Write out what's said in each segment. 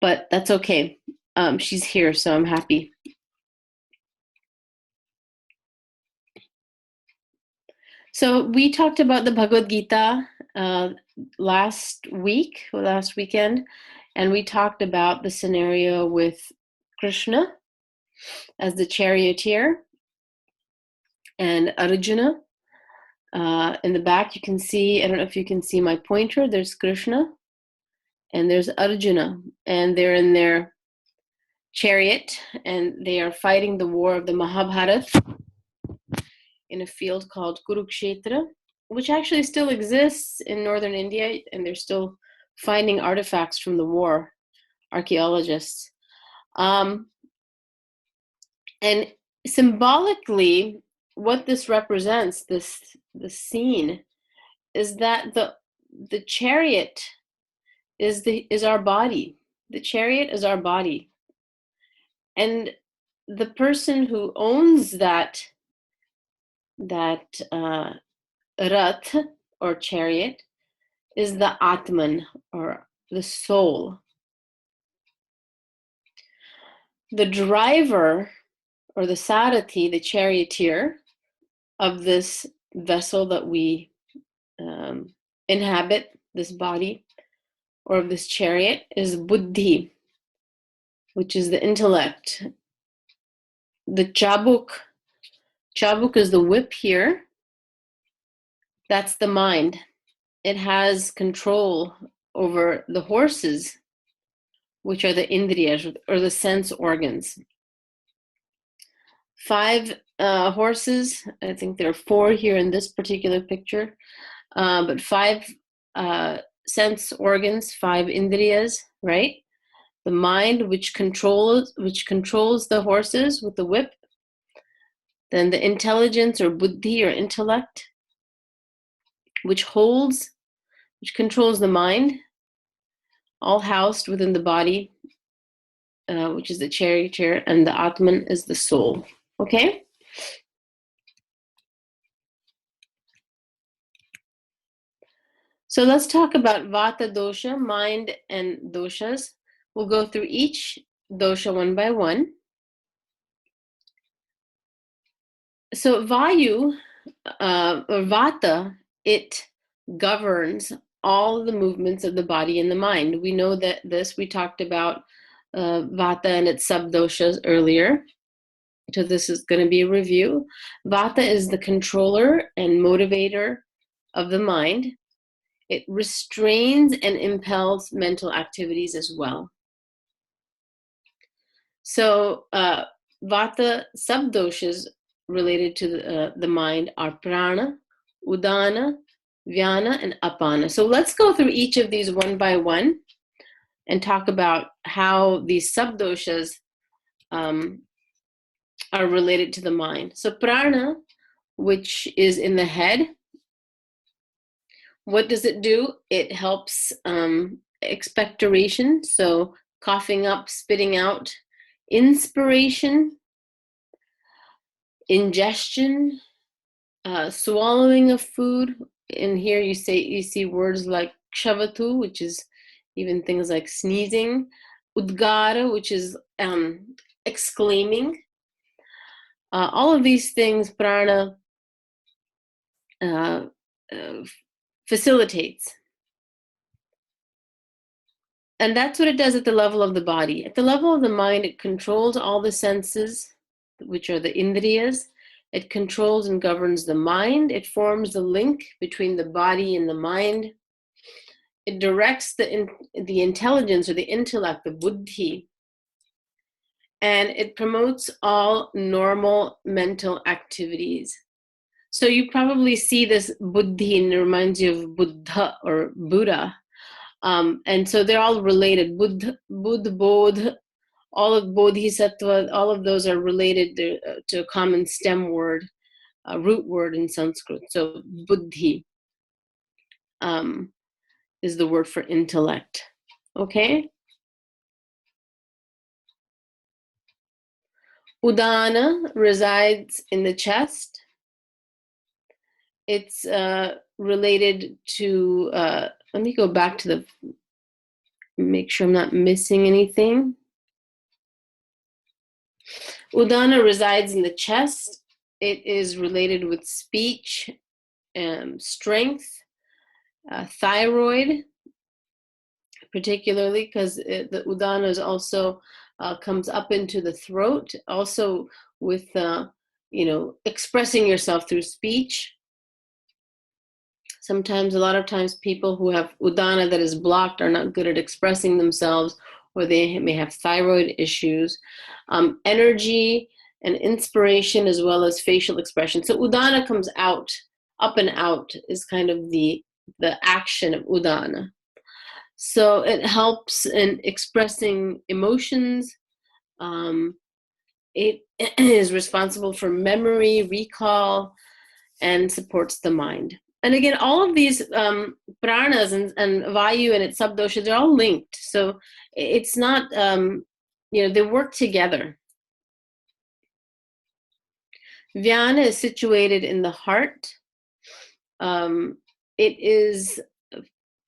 but that's okay. She's here, so I'm happy. So we talked about the Bhagavad Gita last weekend, and we talked about the scenario with Krishna as the charioteer and Arjuna. In the back, you can see, I don't know if you can see my pointer, there's Krishna and there's Arjuna, and they're in their chariot and they are fighting the war of the Mahabharata in a field called Kurukshetra, which actually still exists in northern India, and they're still finding artifacts from the war, archaeologists. And symbolically, what this represents, this scene, is that the chariot is our body. The chariot is our body, and the person who owns that rath or chariot is the Atman, or the soul. The driver, or the Sarathi, the charioteer of this vessel that we inhabit, this body, or of this chariot, is Buddhi, which is the intellect. The chabuk is the whip here. That's the mind. It has control over the horses, which are the indriyas, or the sense organs. 5 horses, I think there are 4 here in this particular picture, but 5 sense organs, 5 indriyas, right? The mind, which controls the horses with the whip. Then the intelligence, or buddhi, or intellect, which controls the mind, all housed within the body, which is the charioteer, and the Atman is the soul. Okay? So let's talk about Vata dosha, mind and doshas. We'll go through each dosha one by one. So Vayu, or Vata, it governs all the movements of the body and the mind. We know that we talked about Vata and its subdoshas earlier. So this is going to be a review. Vata is the controller and motivator of the mind. It restrains and impels mental activities as well. So Vata subdoshas related to the mind are prana, udana, vyana, and apana. So let's go through each of these one by one and talk about how these subdoshas are related to the mind. So prana, which is in the head, what does it do? It helps expectoration, so coughing up, spitting out, inspiration, ingestion, swallowing of food. And here you see words like kshavatu, which is even things like sneezing, udgara, which is exclaiming. All of these things prana facilitates. And that's what it does at the level of the body. At the level of the mind, it controls all the senses, which are the indriyas. It controls and governs the mind. It forms the link between the body and the mind. It directs the intelligence, or the intellect, the buddhi. And it promotes all normal mental activities. So you probably see this buddhi, and it reminds you of Buddha or Buddha. And so they're all related. Buddha, bodh, all of bodhisattva, all of those are related to a common stem word, a root word in Sanskrit. So buddhi is the word for intellect. Okay? Udana resides in the chest. It's related to, let me go back to Make sure I'm not missing anything. Udana resides in the chest. It is related with speech, strength, thyroid, particularly because the udana is also comes up into the throat, also with expressing yourself through speech. Sometimes, a lot of times, people who have udana that is blocked are not good at expressing themselves, or they may have thyroid issues. Energy and inspiration, as well as facial expression. So udana comes out, up and out is kind of the action of udana. So it helps in expressing emotions. It is responsible for memory, recall, and supports the mind. And again, all of these pranas and vayu and its subdoshas, they're all linked. So it's not, they work together. Vyana is situated in the heart. It is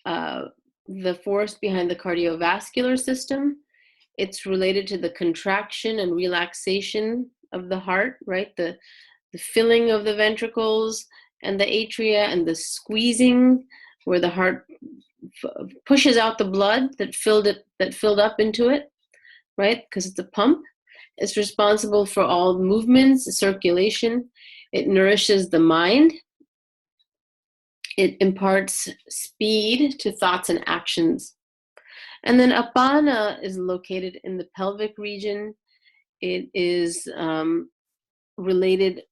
the force behind the cardiovascular system. It's related to the contraction and relaxation of the heart, right? The filling of the ventricles and the atria, and the squeezing where the heart pushes out the blood that filled up into it, right? Because it's a pump. It's responsible for all movements, circulation. It nourishes the mind. It imparts speed to thoughts and actions. And then apana is located in the pelvic region. It is related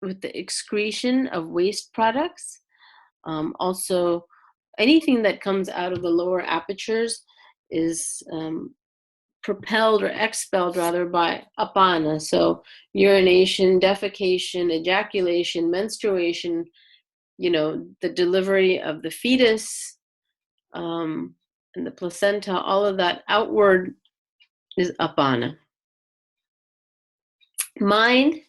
with the excretion of waste products. Also, anything that comes out of the lower apertures is propelled or expelled rather by apana. So urination, defecation, ejaculation, menstruation, the delivery of the fetus, and the placenta, all of that outward is apana. Mind,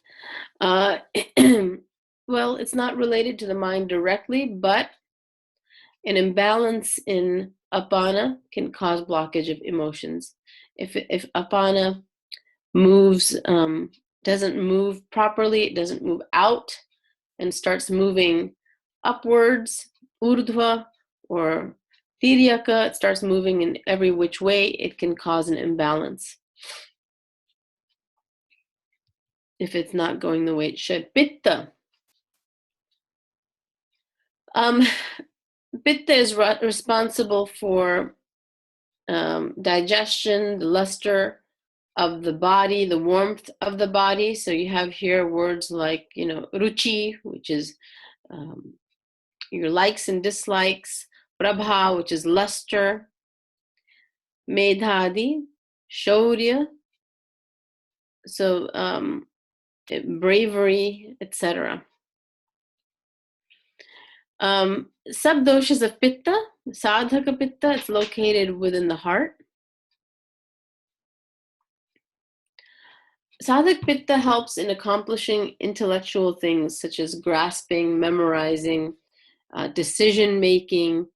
well, it's not related to the mind directly, but an imbalance in apana can cause blockage of emotions. If apana moves, doesn't move properly, it doesn't move out and starts moving upwards, urdhva or tiryaka, it starts moving in every which way, it can cause an imbalance if it's not going the way it should. Pitta. Pitta is responsible for digestion, the luster of the body, the warmth of the body. So you have here words like, ruchi, which is your likes and dislikes, prabha, which is luster, medhadi, shaurya, so bravery, etc. Subdoshas of pitta, sadhaka pitta, it's located within the heart. Sadhak pitta helps in accomplishing intellectual things such as grasping, memorizing, decision making.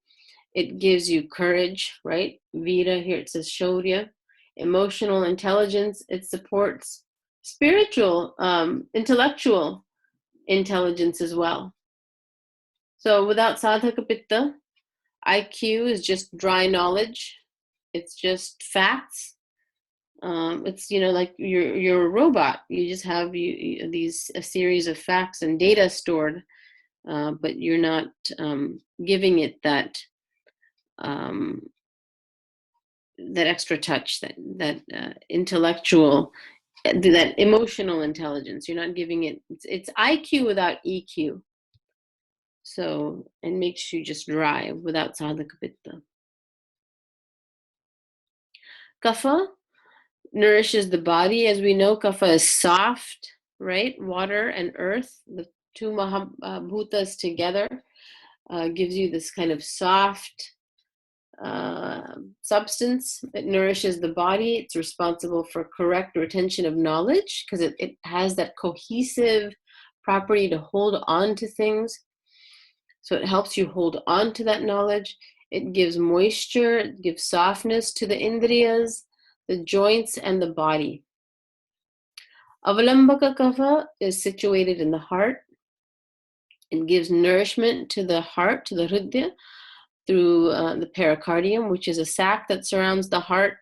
It gives you courage, right? Vira, here it says shaurya. Emotional intelligence, it supports spiritual, intellectual intelligence as well. So without sadhaka pitta, IQ is just dry knowledge. It's just facts. It's like you're a robot. You just have a series of facts and data stored, but you're not giving it that extra touch, that intellectual, that emotional intelligence. You're not giving it. It's IQ without EQ. So it makes you just dry without sadhaka pitta. Kapha nourishes the body. As we know, kapha is soft, right? Water and earth, the two mahabhutas together, gives you this kind of soft substance that nourishes the body. It's responsible for correct retention of knowledge because it has that cohesive property to hold on to things. So it helps you hold on to that knowledge. It gives moisture, it gives softness to the indriyas, the joints, and the body. Avalambaka kapha is situated in the heart. It gives nourishment to the heart, to the hridaya, through the pericardium, which is a sac that surrounds the heart,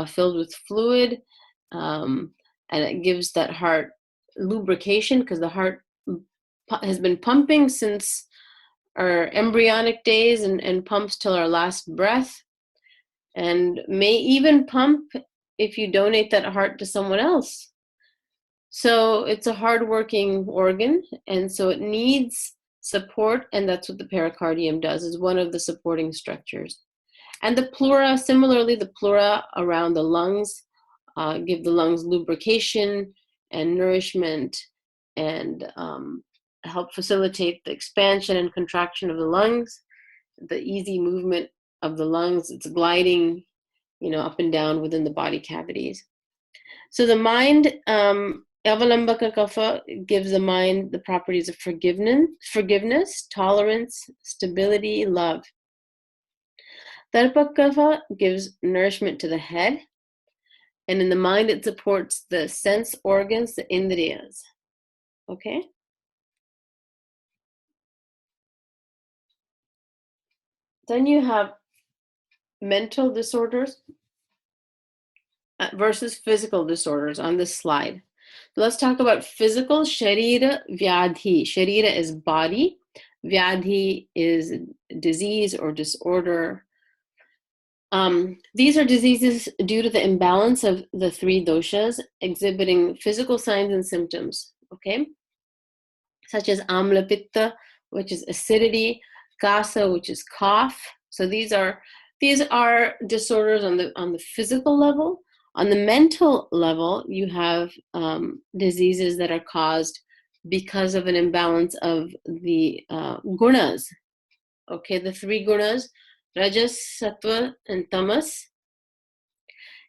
filled with fluid, and it gives that heart lubrication, because the heart has been pumping since our embryonic days and pumps till our last breath, and may even pump if you donate that heart to someone else. So it's a hardworking organ, and so it needs support, and that's what the pericardium does, is one of the supporting structures. And the pleura, similarly, the pleura around the lungs give the lungs lubrication and nourishment, and help facilitate the expansion and contraction of the lungs, the easy movement of the lungs. It's gliding, up and down within the body cavities. So the mind, Avalambaka kapha gives the mind the properties of forgiveness, tolerance, stability, love. Darpa kapha gives nourishment to the head, and in the mind it supports the sense organs, the indriyas. Okay? Then you have mental disorders versus physical disorders on this slide. So let's talk about physical. Sharira vyadhi. Sharira is body. Vyadhi is disease or disorder. These are diseases due to the imbalance of the three doshas, exhibiting physical signs and symptoms, okay? Such as amla pitta, which is acidity, kasa, which is cough. So these are disorders on the physical level. On the mental level, you have diseases that are caused because of an imbalance of the gunas. Okay, the three gunas, rajas, sattva, and tamas.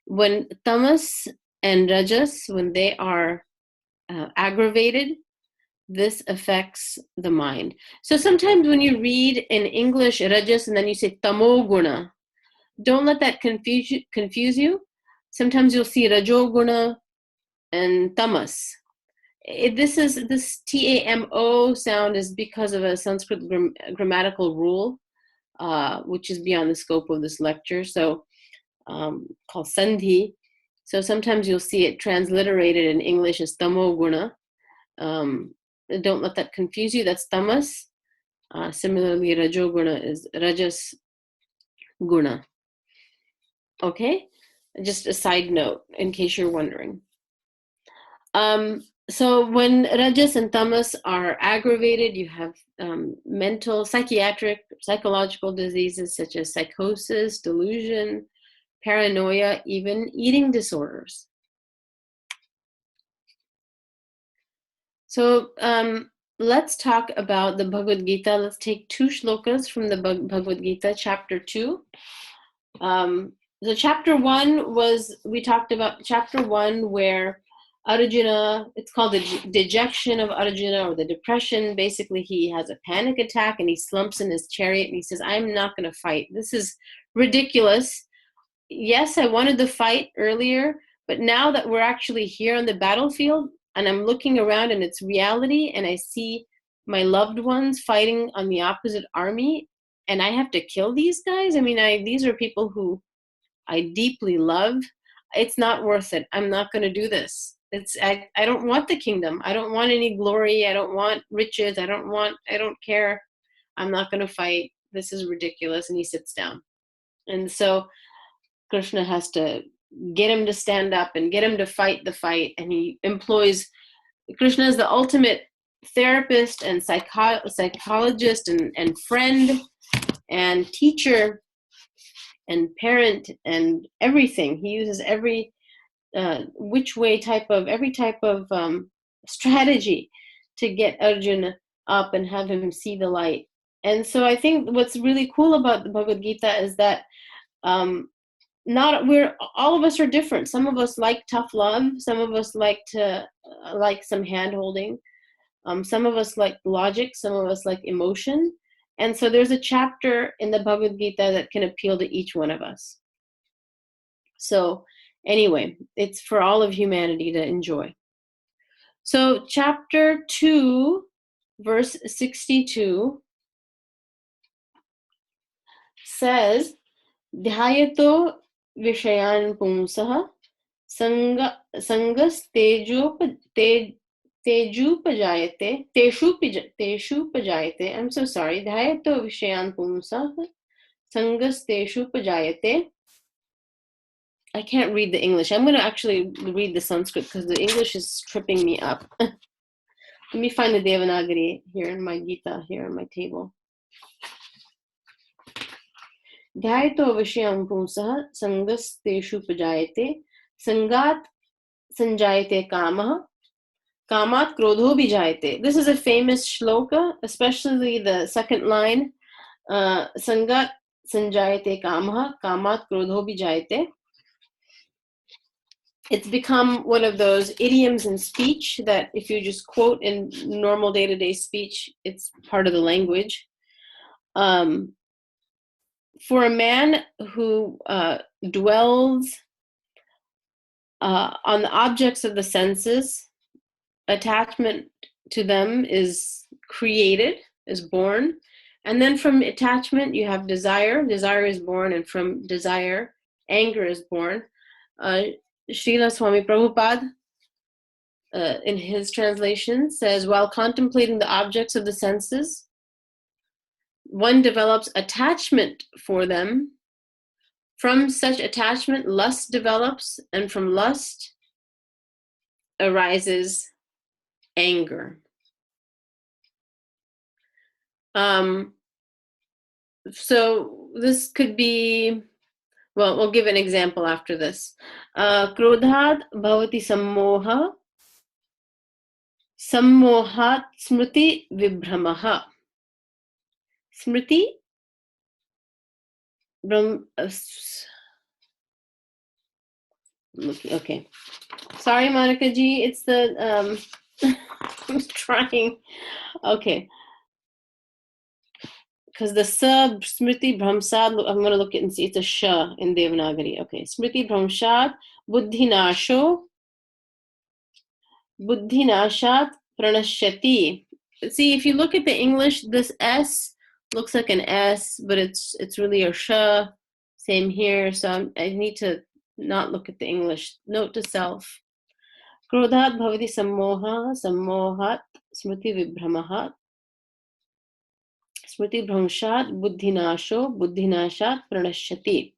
When tamas and rajas, when they are aggravated, this affects the mind. So sometimes when you read in English rajas and then you say tamo guna, don't let that confuse you. Sometimes you'll see rajoguna and tamas. This T-A-M-O sound is because of a Sanskrit grammatical rule, which is beyond the scope of this lecture, so called sandhi. So sometimes you'll see it transliterated in English as tamo guna. Don't let that confuse you. That's tamas. Similarly, rajoguna is rajas guna. Okay? Just a side note, in case you're wondering. So when rajas and tamas are aggravated, you have mental, psychiatric, psychological diseases such as psychosis, delusion, paranoia, even eating disorders. So let's talk about the Bhagavad Gita. Let's take 2 shlokas from the Bhagavad Gita, chapter 2. So chapter 1 we talked about chapter 1 where Arjuna, it's called the dejection of Arjuna, or the depression. Basically, he has a panic attack and he slumps in his chariot and he says, I'm not going to fight. This is ridiculous. Yes, I wanted to fight earlier, but now that we're actually here on the battlefield and I'm looking around and it's reality and I see my loved ones fighting on the opposite army and I have to kill these guys. I mean, these are people who I deeply love. It's not worth it. I'm not going to do this. I don't want the kingdom. I don't want any glory. I don't want riches. I don't care. I'm not going to fight. This is ridiculous. And he sits down. And so Krishna has to get him to stand up and get him to fight the fight. And he employs, Krishna is the ultimate therapist and psychologist and friend and teacher and parent and everything. He uses every type of strategy to get Arjuna up and have him see the light. And so I think what's really cool about the Bhagavad Gita is that all of us are different. Some of us like tough love. Some of us like some hand holding. Some of us like logic. Some of us like emotion. And so there's a chapter in the Bhagavad Gita that can appeal to each one of us. So anyway, it's for all of humanity to enjoy. So chapter 2, verse 62 says, Dhyato Vishayan Pumsaha Tejupajayate, Teshupajayate. I'm so sorry. Dhyato Vishayan Pumsaha Teshupajayate. I can't read the English. I'm going to actually read the Sanskrit because the English is tripping me up. Let me find the Devanagari here in my Gita, here on my table. Dhyato Vishyam Pumsaha Sangas Teshupajayate Sangat Sanjayate Kamaha Kamat Krodho Bijayate. This is a famous shloka, especially the second line. Sangat Sanjayate Kamaha Kamat Krodho Bijayate. It's become one of those idioms in speech that if you just quote in normal day-to-day speech, it's part of the language. For a man who dwells on the objects of the senses, attachment to them is created, is born. And then from attachment, you have desire. Desire is born, and from desire, anger is born. Srila Swami Prabhupada, in his translation, says, while contemplating the objects of the senses, one develops attachment for them. From such attachment, lust develops, and from lust arises anger. So this could be, well, we'll give an example after this. Krodhat bhavati sammoha, sammohat smriti vibhramaha. Smriti, okay. Sorry, Monica G, it's the, I'm trying. Okay. Because the sub Smriti Bhramsad, I'm going to look at and see, it's a Sha in Devanagari. Okay, Smriti Bhramsad, Buddhinasho, Buddhinashat Pranashyati. See, if you look at the English, this S looks like an S, but it's really a Sha. Same here, so I need to not look at the English. Note to self. Krodhat bhavati sammoha, sammohat, smriti vibhramahat. Smriti Bhramshat, Buddhinasho, Buddhinashat, Pranashyati.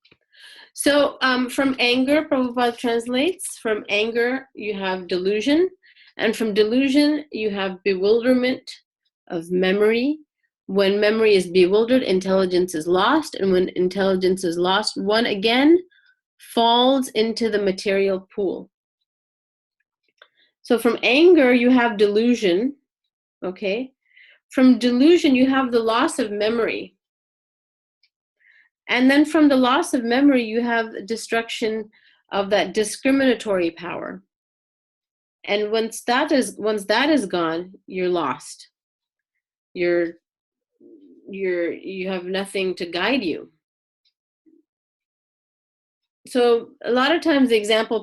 So from anger, Prabhupada translates, from anger you have delusion, and from delusion you have bewilderment of memory. When memory is bewildered, intelligence is lost, and when intelligence is lost, one again falls into the material pool. So from anger you have delusion, okay? From delusion, you have the loss of memory. And then from the loss of memory, you have destruction of that discriminatory power. And once that is gone, you're lost. You have nothing to guide you. So a lot of times the example